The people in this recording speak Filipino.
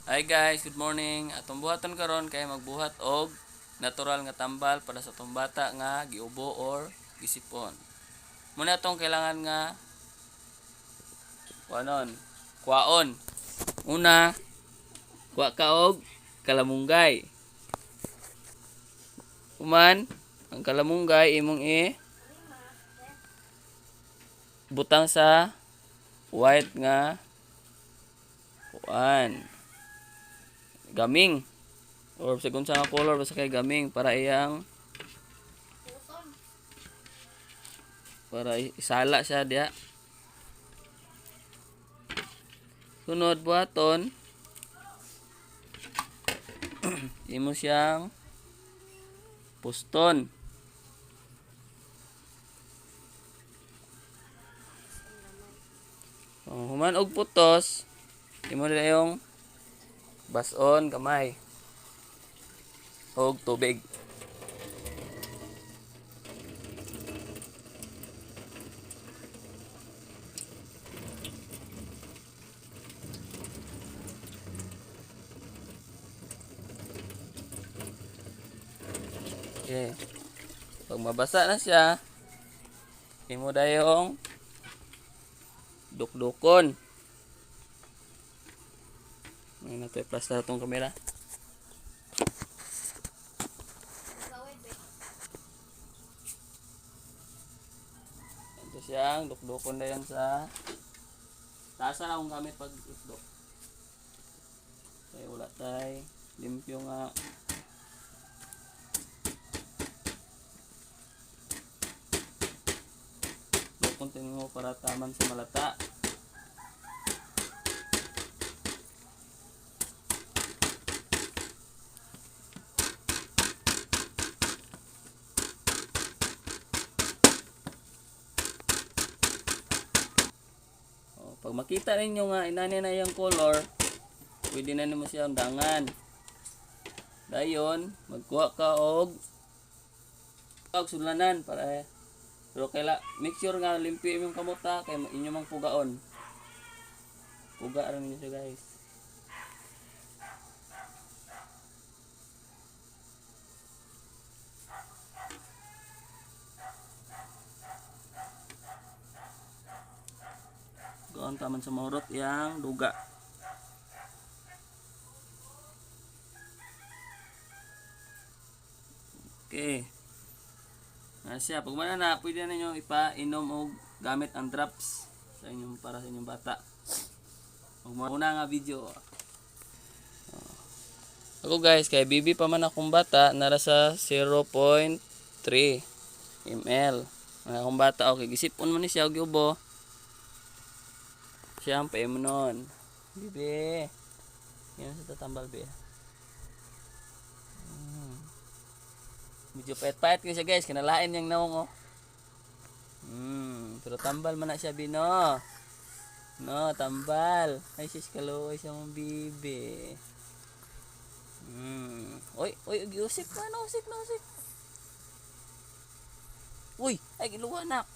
Hi guys, good morning. Atong buhaton karon kay magbuhat og natural nga tambal para sa atong bata nga giubo or gisipon. Muna atong kailangan nga kuanon, kwaon. Una, kuha ka og kalamunggay. Human, ang kalamunggay imong butang sa white nga kuan, gaming or sa kung sa nga color basta kay gaming para isala siya diha. Sunod buhaton imo siyang puston. Human og putos, imo na yung bason kamay og tubig. Okay. Pag mabasa na siya, imo dayong dukdukon. Ngayon na ito i-plaster itong kamera. Ito siyang dukdukon na yan sa tasa na akong gamit pag dukduk. Kaya wala tayo limpyo nga. Dukon mo para taman sa malata. Pag makita ninyo nga inani na yung color, pwede na nimo siya undangan. Dayon, magkuha ka og sulanan para pero make sure nga limpyo imong kamuta kay inyo mang pugaon. Puga ra ninyo siya guys. Gaon taman sa mahurot yang duga. Okay. Na siya, pag manana, pwede na ninyo ipa-inom og gamit ang drops sa inyong para sa inyong bata. Una nga video. Ako guys, kay bibi pa man akong bata, nara sa 0.3 ml. Akong bata, okay, gisipon mo ni siya og ubo. Siya ang paim nun. Bibi. Yan sa tatambal, bibi. Medyo pait-pait ko siya guys, kinalain niyang naong oh. Pero tambal man na siya bino. No, tambal. Ay sis kaluoy sa mong bibi. Oy, usik na, usik. Uy, ay giluwa nak.